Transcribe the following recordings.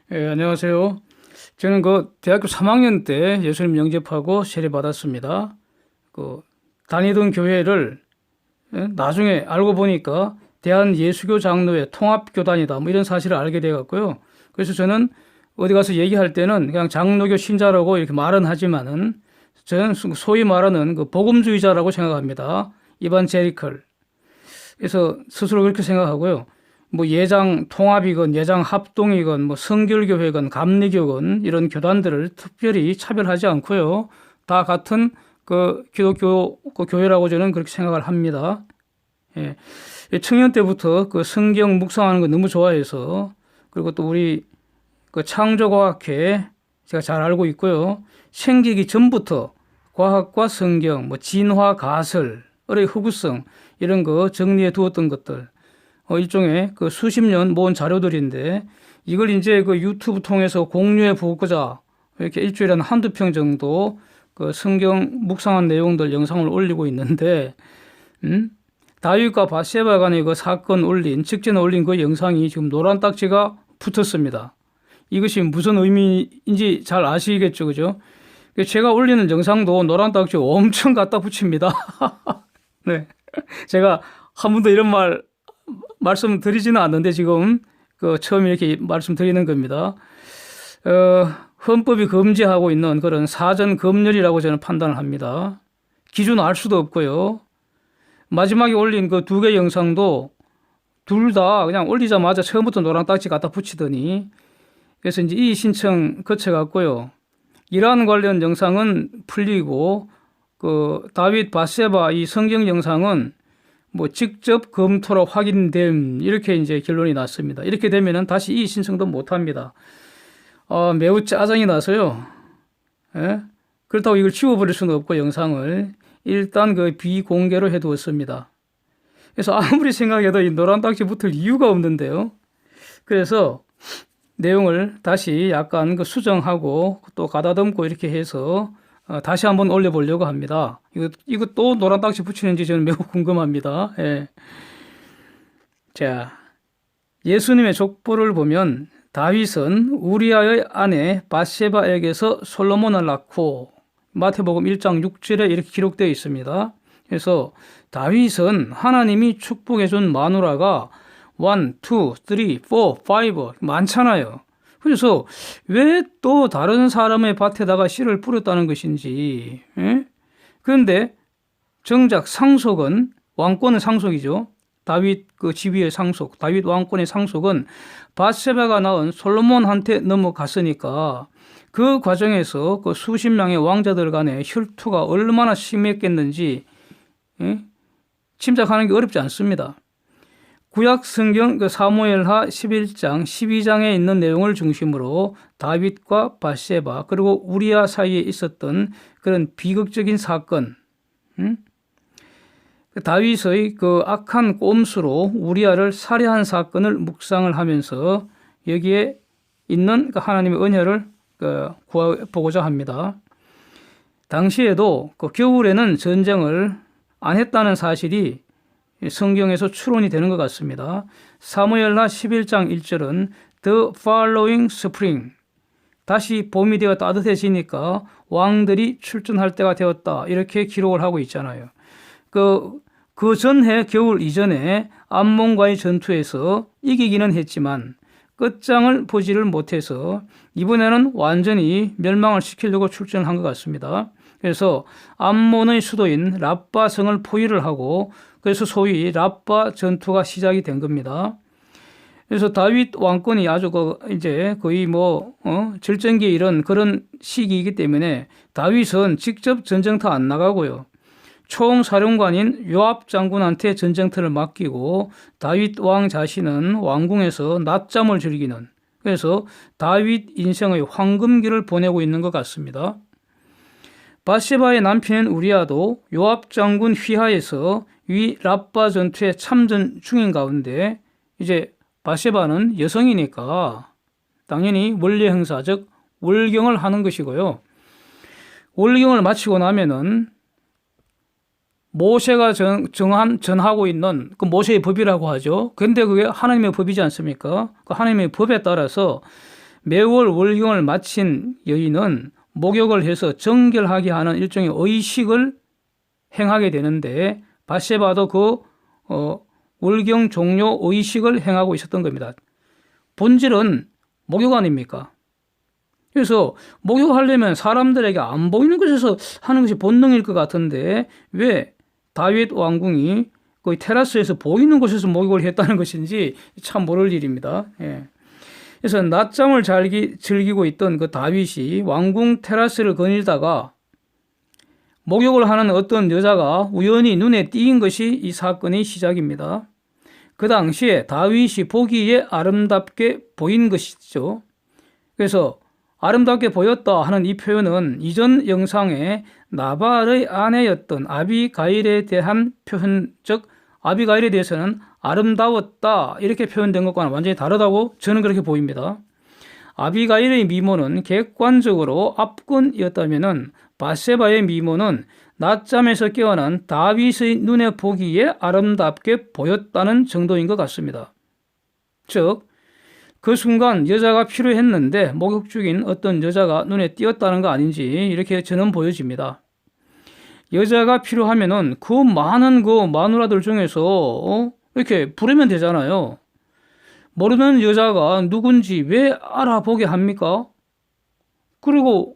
안녕하세요. 저는 그 대학교 3학년 때 예수님 영접하고 세례 받았습니다. 그 다니던 교회를 나중에 알고 보니까 대한 예수교 장로회 통합교단이다. 뭐 이런 사실을 알게 돼 갖고요. 그래서 저는 어디 가서 얘기할 때는 그냥 장로교 신자라고 이렇게 말은 하지만은 저는 소위 말하는 그 복음주의자라고 생각합니다. 이반제리컬. 그래서 스스로 그렇게 생각하고요. 뭐 예장 통합이건 예장 합동이건 뭐 성결교회건 감리교건 이런 교단들을 특별히 차별하지 않고요. 다 같은 그 기독교 그 교회라고 저는 그렇게 생각을 합니다. 예. 청년 때부터 그 성경 묵상하는 거 너무 좋아해서 그리고 또 우리 그 창조과학회 제가 잘 알고 있고요. 생기기 전부터 과학과 성경, 뭐 진화 가설의 허구성 이런 거 정리해 두었던 것들 일종의 그 수십 년 모은 자료들인데 이걸 이제 그 유튜브 통해서 공유해 보고자 이렇게 일주일에 한두 편 정도 그 성경 묵상한 내용들 영상을 올리고 있는데 다윗과 바세바 간의 그 사건 올린 직전에 올린 그 영상이 지금 노란 딱지가 붙었습니다. 이것이 무슨 의미인지 잘 아시겠죠, 그죠? 제가 올리는 영상도 노란 딱지 엄청 갖다 붙입니다. 네, 제가 한 번도 이런 말씀드리지는 않는데 지금 그 처음 이렇게 말씀드리는 겁니다. 헌법이 금지하고 있는 그런 사전 검열이라고 저는 판단을 합니다. 기준 알 수도 없고요. 마지막에 올린 그 두 개 영상도 둘 다 그냥 올리자마자 처음부터 노란 딱지 갖다 붙이더니 그래서 이제 이의 신청 거쳐갔고요. 이러한 관련 영상은 풀리고 그 다윗 바세바 이 성경 영상은 뭐 직접 검토로 확인됨 이렇게 이제 결론이 났습니다. 이렇게 되면은 다시 이의 신청도 못 합니다. 매우 짜증이 나서요. 예? 그렇다고 이걸 지워버릴 수는 없고 영상을 일단 그 비공개로 해두었습니다. 그래서 아무리 생각해도 이 노란 딱지 붙을 이유가 없는데요. 그래서 내용을 다시 약간 그 수정하고 또 가다듬고 이렇게 해서 다시 한번 올려보려고 합니다. 이거 또 노란 딱지 붙이는지 저는 매우 궁금합니다. 예. 자, 예수님의 족보를 보면 다윗은 우리아의 아내 바세바에게서 솔로몬을 낳고 마태복음 1장 6절에 이렇게 기록되어 있습니다. 그래서 다윗은 하나님이 축복해준 마누라가 1, 2, 3, 4, 5 많잖아요. 그래서 왜 또 다른 사람의 밭에다가 씨를 뿌렸다는 것인지. 예? 그런데 정작 상속은 왕권의 상속이죠. 다윗 그 지위의 상속, 다윗 왕권의 상속은 밧세바가 낳은 솔로몬한테 넘어갔으니까 그 과정에서 그 수십 명의 왕자들 간의 혈투가 얼마나 심했겠는지 짐작하는 게 어렵지 않습니다. 구약 성경 사무엘하 11장, 12장에 있는 내용을 중심으로 다윗과 밧세바 그리고 우리아 사이에 있었던 그런 비극적인 사건, 다윗의 그 악한 꼼수로 우리아를 살해한 사건을 묵상을 하면서 여기에 있는 하나님의 은혜를 구해보고자 합니다. 당시에도 그 겨울에는 전쟁을 안 했다는 사실이 성경에서 추론이 되는 것 같습니다. 사무엘하 11장 1절은 The following spring 다시 봄이 되어 따뜻해지니까 왕들이 출전할 때가 되었다 이렇게 기록을 하고 있잖아요. 그 전해 겨울 이전에 암몬과의 전투에서 이기기는 했지만 끝장을 보지를 못해서 이번에는 완전히 멸망을 시키려고 출전한 것 같습니다. 그래서 암몬의 수도인 랍바성을 포위를 하고 그래서 소위 랍바 전투가 시작이 된 겁니다. 그래서 다윗 왕권이 아주 이제 거의 절정기에 이런 그런 시기이기 때문에 다윗은 직접 전쟁터 안 나가고요. 총사령관인 요압 장군한테 전쟁터를 맡기고 다윗 왕 자신은 왕궁에서 낮잠을 즐기는 그래서 다윗 인생의 황금기를 보내고 있는 것 같습니다. 밧세바의 남편인 우리아도 요압 장군 휘하에서 위 랍바 전투에 참전 중인 가운데 이제 밧세바는 여성이니까 당연히 원리 행사 즉 월경을 하는 것이고요. 월경을 마치고 나면은 모세가 전하고 있는 그 모세의 법이라고 하죠. 그런데 그게 하나님의 법이지 않습니까? 그 하나님의 법에 따라서 매월 월경을 마친 여인은 목욕을 해서 정결하게 하는 일종의 의식을 행하게 되는데 밧세바도 그 월경 종료 의식을 행하고 있었던 겁니다. 본질은 목욕 아닙니까? 그래서 목욕하려면 사람들에게 안 보이는 곳에서 하는 것이 본능일 것 같은데 왜 다윗 왕궁이 거의 테라스에서 보이는 곳에서 목욕을 했다는 것인지 참 모를 일입니다. 예. 그래서 낮잠을 즐기고 있던 그 다윗이 왕궁 테라스를 거닐다가 목욕을 하는 어떤 여자가 우연히 눈에 띄인 것이 이 사건의 시작입니다. 그 당시에 다윗이 보기에 아름답게 보인 것이죠. 그래서 아름답게 보였다 하는 이 표현은 이전 영상에 나발의 아내였던 아비가일에 대한 표현, 즉 아비가일에 대해서는 아름다웠다 이렇게 표현된 것과는 완전히 다르다고 저는 그렇게 보입니다. 아비가일의 미모는 객관적으로 압권이었다면 밧세바의 미모는 낮잠에서 깨어난 다윗의 눈에 보기에 아름답게 보였다는 정도인 것 같습니다. 즉 그 순간 여자가 필요했는데 목욕 중인 어떤 여자가 눈에 띄었다는 거 아닌지 이렇게 저는 보여집니다. 여자가 필요하면은 그 많은 그 마누라들 중에서 이렇게 부르면 되잖아요. 모르는 여자가 누군지 왜 알아보게 합니까? 그리고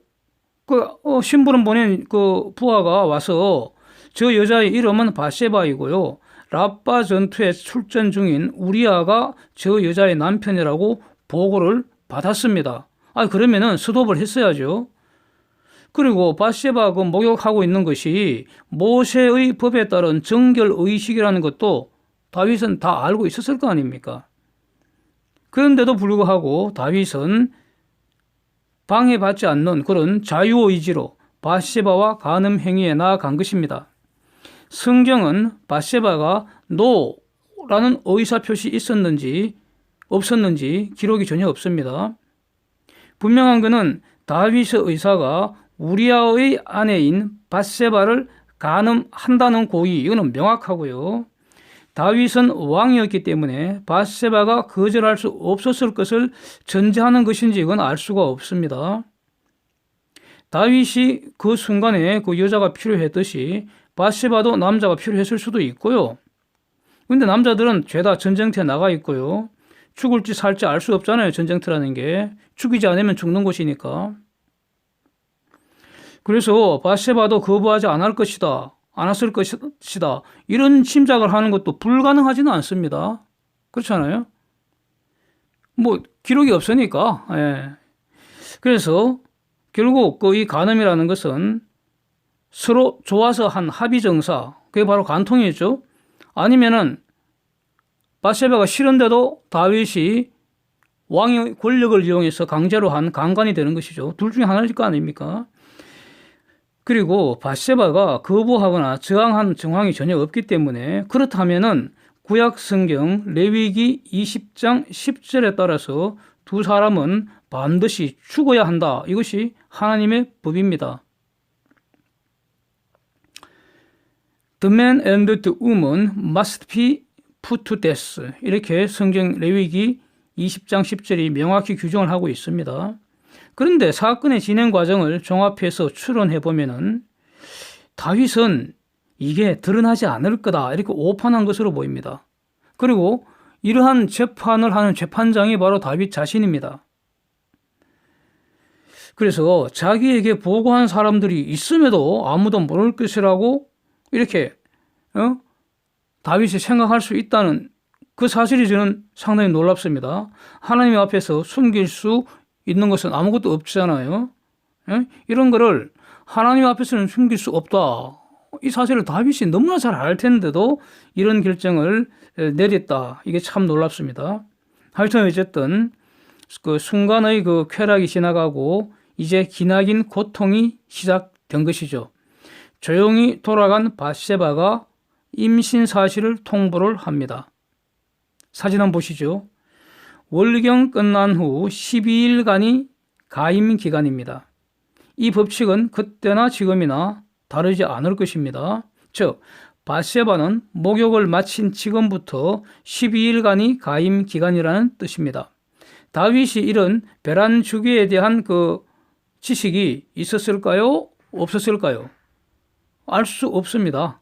심부름 보낸 그 부하가 와서 저 여자의 이름은 밧세바이고요. 라빠 전투에 출전 중인 우리아가 저 여자의 남편이라고 보고를 받았습니다. 그러면은 스톱을 했어야죠. 그리고 밧세바 그 목욕하고 있는 것이 모세의 법에 따른 정결 의식이라는 것도 다윗은 다 알고 있었을 거 아닙니까? 그런데도 불구하고 다윗은 방해받지 않는 그런 자유의지로 밧세바와 간음 행위에 나아간 것입니다. 성경은 밧세바가 노라는 의사표시 있었는지 없었는지 기록이 전혀 없습니다. 분명한 것은 다윗의 의사가 우리아의 아내인 밧세바를 간음한다는 고의, 이거는 명확하고요. 다윗은 왕이었기 때문에 밧세바가 거절할 수 없었을 것을 전제하는 것인지 이건 알 수가 없습니다. 다윗이 그 순간에 그 여자가 필요했듯이 밧세바도 남자가 필요했을 수도 있고요. 근데 남자들은 죄다 전쟁터에 나가 있고요. 죽을지 살지 알 수 없잖아요. 전쟁터라는 게. 죽이지 않으면 죽는 곳이니까. 그래서 밧세바도 거부하지 않을 것이다. 않았을 것이다. 이런 짐작을 하는 것도 불가능하지는 않습니다. 그렇잖아요. 기록이 없으니까. 예. 그래서 결국 이 간음이라는 것은 서로 좋아서 한 합의 정사, 그게 바로 간통이었죠. 아니면은 밧세바가 싫은데도 다윗이 왕의 권력을 이용해서 강제로 한 강간이 되는 것이죠. 둘 중에 하나일 거 아닙니까? 그리고 밧세바가 거부하거나 저항한 정황이 전혀 없기 때문에 그렇다면은 구약 성경 레위기 20장 10절에 따라서 두 사람은 반드시 죽어야 한다. 이것이 하나님의 법입니다. The man and the woman must be put to death. 이렇게 성경 레위기 20장 10절이 명확히 규정을 하고 있습니다. 그런데 사건의 진행 과정을 종합해서 추론해보면은 다윗은 이게 드러나지 않을 거다 이렇게 오판한 것으로 보입니다. 그리고 이러한 재판을 하는 재판장이 바로 다윗 자신입니다. 그래서 자기에게 보고한 사람들이 있음에도 아무도 모를 것이라고 이렇게 다윗이 생각할 수 있다는 그 사실이 저는 상당히 놀랍습니다. 하나님 앞에서 숨길 수 있는 것은 아무것도 없잖아요. 이런 거를 하나님 앞에서는 숨길 수 없다. 이 사실을 다윗이 너무나 잘 알 텐데도 이런 결정을 내렸다. 이게 참 놀랍습니다. 하여튼 어쨌든 그 순간의 그 쾌락이 지나가고 이제 기나긴 고통이 시작된 것이죠. 조용히 돌아간 밧세바가 임신 사실을 통보를 합니다. 사진 한번 보시죠. 월경 끝난 후 12일간이 가임 기간입니다. 이 법칙은 그때나 지금이나 다르지 않을 것입니다. 즉 밧세바는 목욕을 마친 지금부터 12일간이 가임 기간이라는 뜻입니다. 다윗이 이런 배란 주기에 대한 그 지식이 있었을까요? 없었을까요? 알 수 없습니다.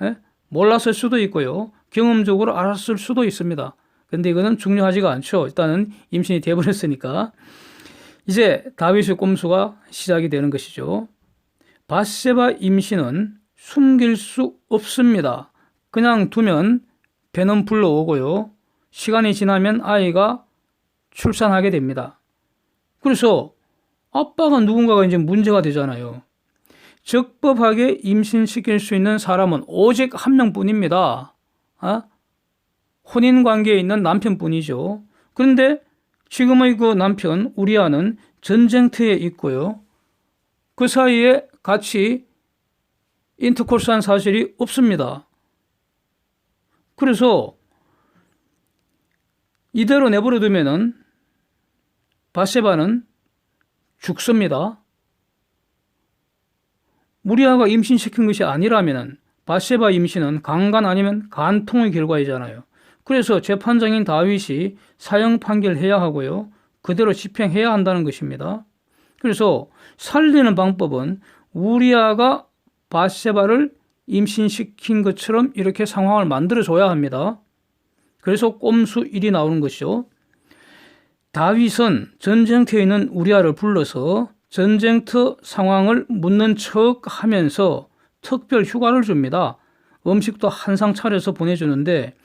예? 몰랐을 수도 있고요. 경험적으로 알았을 수도 있습니다. 근데 이거는 중요하지가 않죠. 일단은 임신이 되어버렸으니까. 이제 다윗의 꼼수가 시작이 되는 것이죠. 밧세바 임신은 숨길 수 없습니다. 그냥 두면 배는 불러오고요. 시간이 지나면 아이가 출산하게 됩니다. 그래서 아빠가 누군가가 이제 문제가 되잖아요. 적법하게 임신시킬 수 있는 사람은 오직 한 명뿐입니다. 혼인 관계에 있는 남편뿐이죠. 그런데 지금의 그 남편 우리아는 전쟁터에 있고요. 그 사이에 같이 인터콜스한 사실이 없습니다. 그래서 이대로 내버려 두면은 밧세바는 죽습니다. 우리아가 임신시킨 것이 아니라면은 밧세바 임신은 강간 아니면 간통의 결과이잖아요. 그래서 재판장인 다윗이 사형 판결해야 하고요. 그대로 집행해야 한다는 것입니다. 그래서 살리는 방법은 우리아가 밧세바를 임신시킨 것처럼 이렇게 상황을 만들어줘야 합니다. 그래서 꼼수 1이 나오는 것이죠. 다윗은 전쟁터에 있는 우리아를 불러서 전쟁터 상황을 묻는 척 하면서 특별 휴가를 줍니다. 음식도 한상 차려서 보내주는데,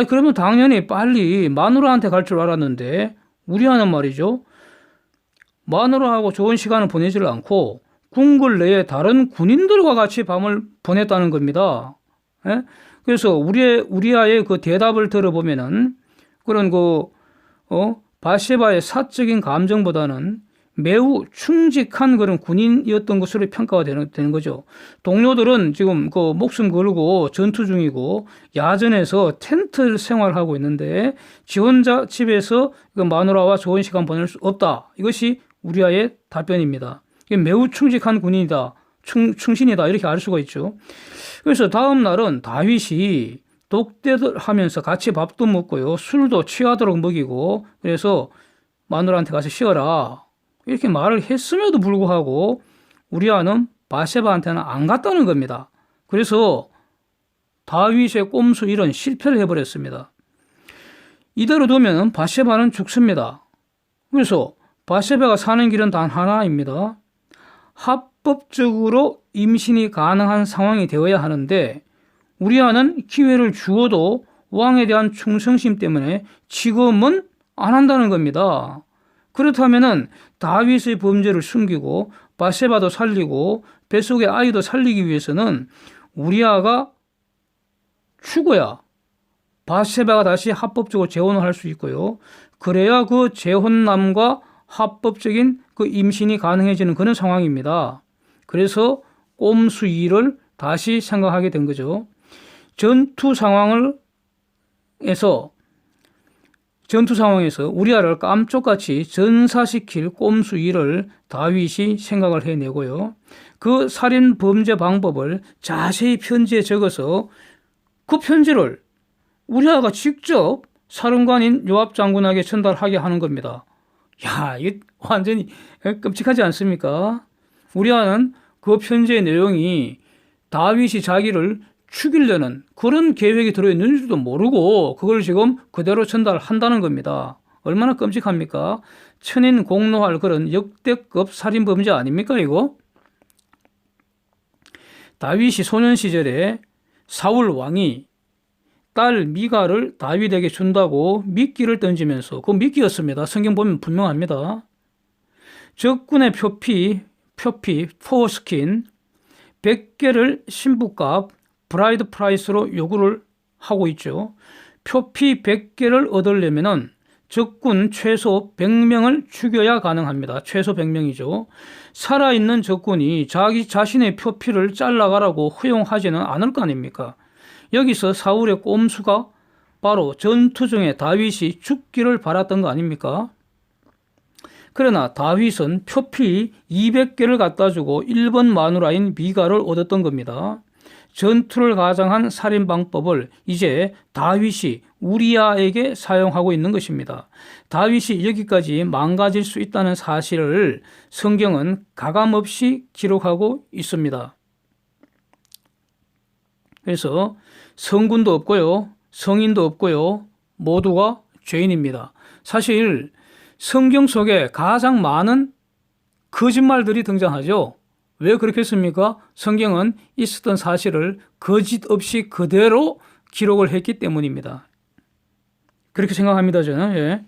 그러면 당연히 빨리 마누라한테 갈 줄 알았는데, 우리아는 말이죠. 마누라하고 좋은 시간을 보내지를 않고 궁궐 내에 다른 군인들과 같이 밤을 보냈다는 겁니다. 예? 그래서 우리아의 그 대답을 들어보면은 그런 밧세바의 사적인 감정보다는 매우 충직한 그런 군인이었던 것으로 평가가 되는 거죠. 동료들은 지금 그 목숨 걸고 전투 중이고 야전에서 텐트 생활하고 있는데 지 혼자 집에서 그 마누라와 좋은 시간 보낼 수 없다. 이것이 우리아의 답변입니다. 매우 충직한 군인이다. 충신이다. 이렇게 알 수가 있죠. 그래서 다음 날은 다윗이 독대를 하면서 같이 밥도 먹고요. 술도 취하도록 먹이고 그래서 마누라한테 가서 쉬어라. 이렇게 말을 했음에도 불구하고 우리아는 밧세바한테는 안 갔다는 겁니다. 그래서 다윗의 꼼수 1은 실패를 해버렸습니다. 이대로 두면 밧세바는 죽습니다. 그래서 밧세바가 사는 길은 단 하나입니다. 합법적으로 임신이 가능한 상황이 되어야 하는데 우리아는 기회를 주어도 왕에 대한 충성심 때문에 지금은 안 한다는 겁니다. 그렇다면은 다윗의 범죄를 숨기고 밧세바도 살리고 뱃속의 아이도 살리기 위해서는 우리아가 죽어야 밧세바가 다시 합법적으로 재혼을 할 수 있고요. 그래야 그 재혼남과 합법적인 그 임신이 가능해지는 그런 상황입니다. 그래서 꼼수 2를 다시 생각하게 된 거죠. 전투 상황에서 우리아를 깜짝같이 전사시킬 꼼수 2를 다윗이 생각을 해내고요. 그 살인 범죄 방법을 자세히 편지에 적어서 그 편지를 우리아가 직접 사령관인 요압 장군에게 전달하게 하는 겁니다. 야, 이게 완전히 끔찍하지 않습니까? 우리아는 그 편지의 내용이 다윗이 자기를 죽이려는 그런 계획이 들어있는지도 모르고 그걸 지금 그대로 전달한다는 겁니다. 얼마나 끔찍합니까? 천인 공노할 그런 역대급 살인범죄 아닙니까 이거? 다윗이 소년 시절에 사울 왕이 딸 미가를 다윗에게 준다고 미끼를 던지면서 그 미끼였습니다. 성경 보면 분명합니다. 적군의 표피, 포스킨 100개를 신부값 브라이드 프라이스로 요구를 하고 있죠. 표피 100개를 얻으려면 적군 최소 100명을 죽여야 가능합니다. 최소 100명이죠. 살아있는 적군이 자기 자신의 표피를 잘라가라고 허용하지는 않을 거 아닙니까? 여기서 사울의 꼼수가 바로 전투 중에 다윗이 죽기를 바랐던 거 아닙니까? 그러나 다윗은 표피 200개를 갖다 주고 1번 마누라인 미가를 얻었던 겁니다. 전투를 가장한 살인 방법을 이제 다윗이 우리아에게 사용하고 있는 것입니다. 다윗이 여기까지 망가질 수 있다는 사실을 성경은 가감없이 기록하고 있습니다. 그래서 성군도 없고요, 성인도 없고요, 모두가 죄인입니다. 사실 성경 속에 가장 많은 거짓말들이 등장하죠. 왜 그렇게 했습니까? 성경은 있었던 사실을 거짓 없이 그대로 기록을 했기 때문입니다. 그렇게 생각합니다, 저는. 예.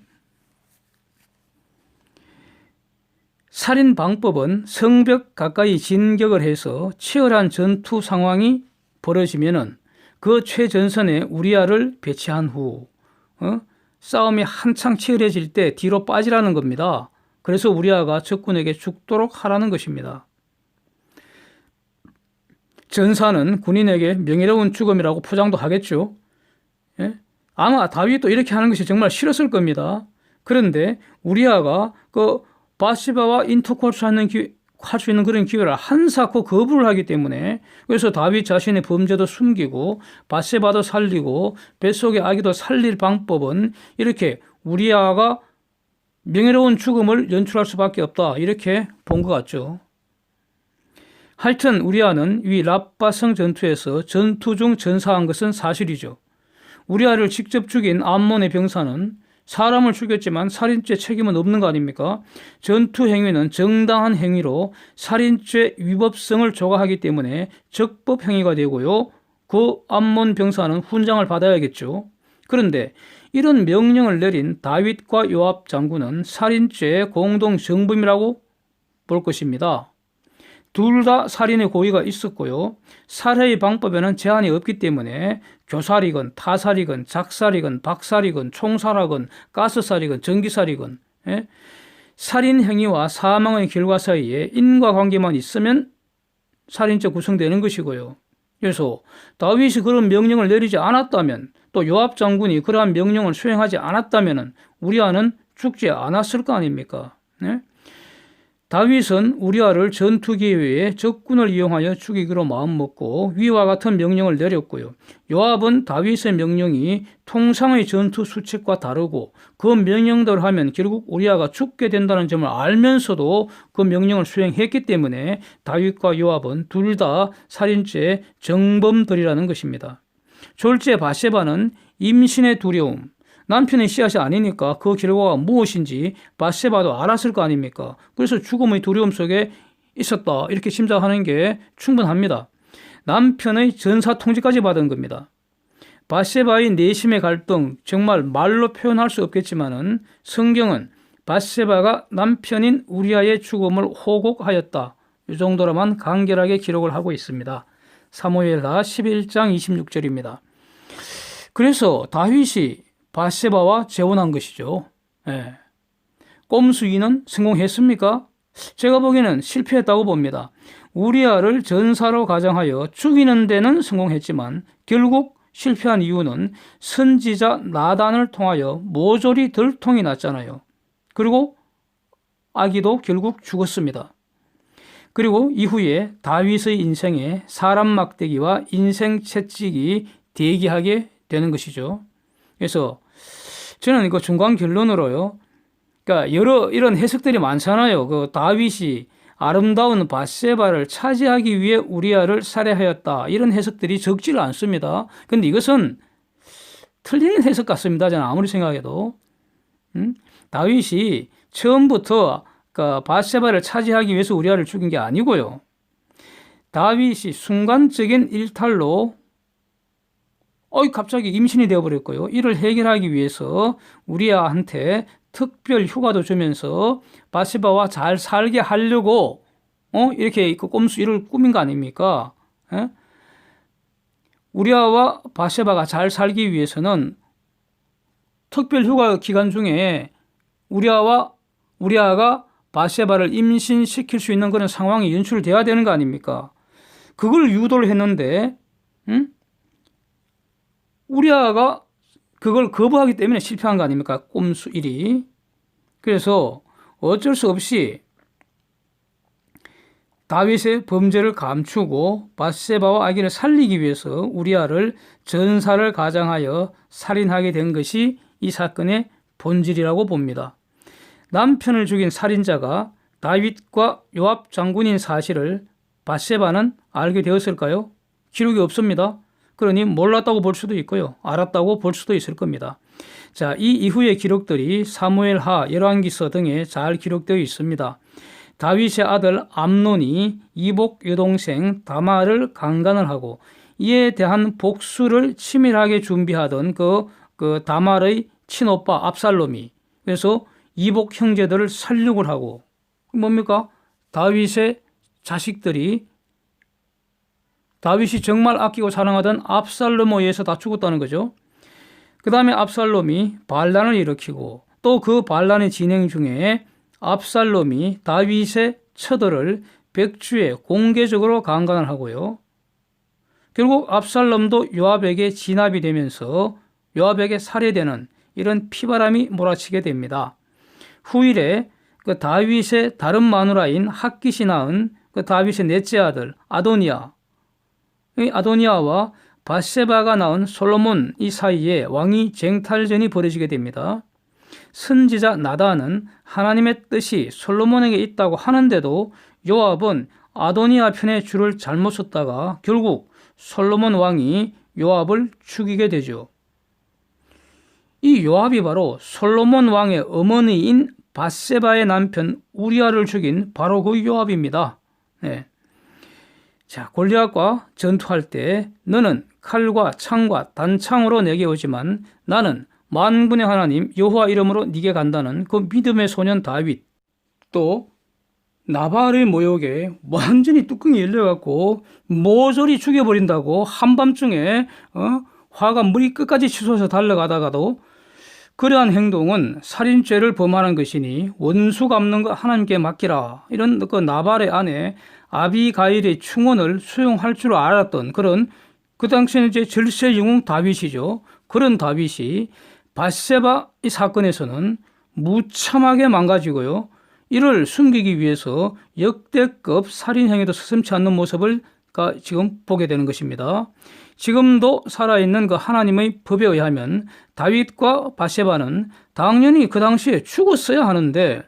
살인 방법은 성벽 가까이 진격을 해서 치열한 전투 상황이 벌어지면은 그 최전선에 우리아를 배치한 후 싸움이 한창 치열해질 때 뒤로 빠지라는 겁니다. 그래서 우리아가 적군에게 죽도록 하라는 것입니다. 전사는 군인에게 명예로운 죽음이라고 포장도 하겠죠. 예? 아마 다윗도 이렇게 하는 것이 정말 싫었을 겁니다. 그런데 우리아가 그 바시바와 인터코스하는 할 수 있는 그런 기회를 한사코 거부를 하기 때문에, 그래서 다윗 자신의 범죄도 숨기고 바세바도 살리고 뱃속의 아기도 살릴 방법은 이렇게 우리아가 명예로운 죽음을 연출할 수밖에 없다, 이렇게 본 것 같죠. 하여튼 우리아는 위 랍바성 전투에서 전투 중 전사한 것은 사실이죠. 우리아를 직접 죽인 암몬의 병사는 사람을 죽였지만 살인죄 책임은 없는 거 아닙니까? 전투 행위는 정당한 행위로 살인죄 위법성을 조각하기 때문에 적법 행위가 되고요. 그 암몬 병사는 훈장을 받아야겠죠. 그런데 이런 명령을 내린 다윗과 요압 장군은 살인죄의 공동 정범이라고 볼 것입니다. 둘 다 살인의 고의가 있었고요. 살해의 방법에는 제한이 없기 때문에 교살이건 타살이건 작살이건 박살이건 총살하건 가스살이건 전기살이건, 예? 살인 행위와 사망의 결과 사이에 인과관계만 있으면 살인죄 구성되는 것이고요. 그래서 다윗이 그런 명령을 내리지 않았다면, 또 요압 장군이 그러한 명령을 수행하지 않았다면 우리아는 죽지 않았을 거 아닙니까? 예? 다윗은 우리아를 전투 기회에 적군을 이용하여 죽이기로 마음먹고 위와 같은 명령을 내렸고요. 요압은 다윗의 명령이 통상의 전투 수칙과 다르고 그 명령대로 하면 결국 우리아가 죽게 된다는 점을 알면서도 그 명령을 수행했기 때문에 다윗과 요압은 둘 다 살인죄 정범들이라는 것입니다. 졸제 바세바는 임신의 두려움, 남편의 씨앗이 아니니까 그 결과가 무엇인지 바세바도 알았을 거 아닙니까? 그래서 죽음의 두려움 속에 있었다, 이렇게 짐작하는 게 충분합니다. 남편의 전사 통지까지 받은 겁니다. 바세바의 내심의 갈등, 정말 말로 표현할 수 없겠지만은 성경은 바세바가 남편인 우리아의 죽음을 호곡하였다, 이 정도로만 간결하게 기록을 하고 있습니다. 사무엘하 11장 26절입니다. 그래서 다윗이 바세바와 재혼한 것이죠. 예. 꼼수이는 성공했습니까? 제가 보기에는 실패했다고 봅니다. 우리아를 전사로 가장하여 죽이는 데는 성공했지만 결국 실패한 이유는 선지자 나단을 통하여 모조리 들통이 났잖아요. 그리고 아기도 결국 죽었습니다. 그리고 이후에 다윗의 인생에 사람 막대기와 인생 채찍이 대기하게 되는 것이죠. 그래서 저는 이거 중간 결론으로요, 그러니까 여러 이런 해석들이 많잖아요. 그 다윗이 아름다운 바세바를 차지하기 위해 우리아를 살해하였다, 이런 해석들이 적지를 않습니다. 그런데 이것은 틀린 해석 같습니다, 저는 아무리 생각해도. 다윗이 처음부터 그 바세바를 차지하기 위해서 우리아를 죽인 게 아니고요. 다윗이 순간적인 일탈로 갑자기 임신이 되어버렸고요. 이를 해결하기 위해서 우리아한테 특별 휴가도 주면서 바세바와 잘 살게 하려고 이렇게 꼼수 일을 꾸민 거 아닙니까? 예? 우리아와 바세바가 잘 살기 위해서는 특별 휴가 기간 중에 우리아가 바세바를 임신시킬 수 있는 그런 상황이 연출돼야 되는 거 아닙니까? 그걸 유도를 했는데, 우리아가 그걸 거부하기 때문에 실패한 거 아닙니까? 꼼수 1이. 그래서 어쩔 수 없이 다윗의 범죄를 감추고 밧세바와 아기를 살리기 위해서 우리아를 전사를 가장하여 살인하게 된 것이 이 사건의 본질이라고 봅니다. 남편을 죽인 살인자가 다윗과 요압 장군인 사실을 밧세바는 알게 되었을까요? 기록이 없습니다. 그러니 몰랐다고 볼 수도 있고요. 알았다고 볼 수도 있을 겁니다. 자, 이 이후의 기록들이 사무엘하, 열왕기서 등에 잘 기록되어 있습니다. 다윗의 아들 암논이 이복 여동생 다말을 강간을 하고 이에 대한 복수를 치밀하게 준비하던 그 다말의 친오빠 압살롬이 그래서 이복 형제들을 살육을 하고 뭡니까? 다윗의 자식들이 다윗이 정말 아끼고 사랑하던 압살롬에 의해서 다 죽었다는 거죠. 그 다음에 압살롬이 반란을 일으키고 또 그 반란의 진행 중에 압살롬이 다윗의 처들을 백주에 공개적으로 강간을 하고요. 결국 압살롬도 요압에게 진압이 되면서 요압에게 살해되는 이런 피바람이 몰아치게 됩니다. 후일에 그 다윗의 다른 마누라인 핫깃이 낳은 그 다윗의 넷째 아들 아도니아, 이 아도니아와 밧세바가 낳은 솔로몬 이 사이에 왕위 쟁탈전이 벌어지게 됩니다. 선지자 나단은 하나님의 뜻이 솔로몬에게 있다고 하는데도 요압은 아도니아 편에 줄을 잘못 섰다가 결국 솔로몬 왕이 요압을 죽이게 되죠. 이 요압이 바로 솔로몬 왕의 어머니인 밧세바의 남편 우리아를 죽인 바로 그 요압입니다. 네. 자, 골리앗과 전투할 때 너는 칼과 창과 단창으로 내게 오지만 나는 만군의 하나님 여호와 이름으로 네게 간다는 그 믿음의 소년 다윗, 또 나발의 모욕에 완전히 뚜껑이 열려갖고 모조리 죽여버린다고 한밤중에 화가 머리 끝까지 치솟아 달려가다가도 그러한 행동은 살인죄를 범하는 것이니 원수 갚는 거 하나님께 맡기라, 이런 그 나발의 아내 아비가일의 충언을 수용할 줄 알았던 그런 그 당시에는 이제 절세 영웅 다윗이죠. 그런 다윗이 밧세바 이 사건에서는 무참하게 망가지고요. 이를 숨기기 위해서 역대급 살인 행위도 서슴지 않는 모습을 지금 보게 되는 것입니다. 지금도 살아있는 그 하나님의 법에 의하면 다윗과 밧세바는 당연히 그 당시에 죽었어야 하는데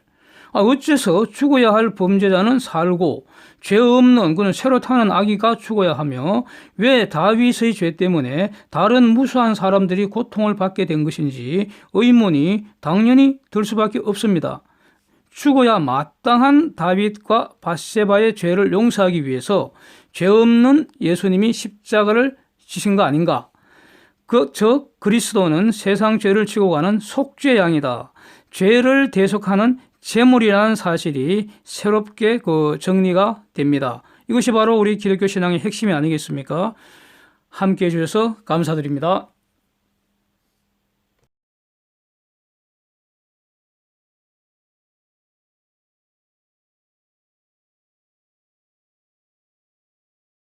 어째서 죽어야 할 범죄자는 살고 죄 없는 그는 새로 타는 아기가 죽어야 하며 왜 다윗의 죄 때문에 다른 무수한 사람들이 고통을 받게 된 것인지 의문이 당연히 들 수밖에 없습니다. 죽어야 마땅한 다윗과 밧세바의 죄를 용서하기 위해서 죄 없는 예수님이 십자가를 지신 거 아닌가? 저 그리스도는 세상 죄를 지고 가는 속죄 양이다. 죄를 대속하는 제물이라는 사실이 새롭게 정리가 됩니다. 이것이 바로 우리 기독교 신앙의 핵심이 아니겠습니까? 함께해 주셔서 감사드립니다.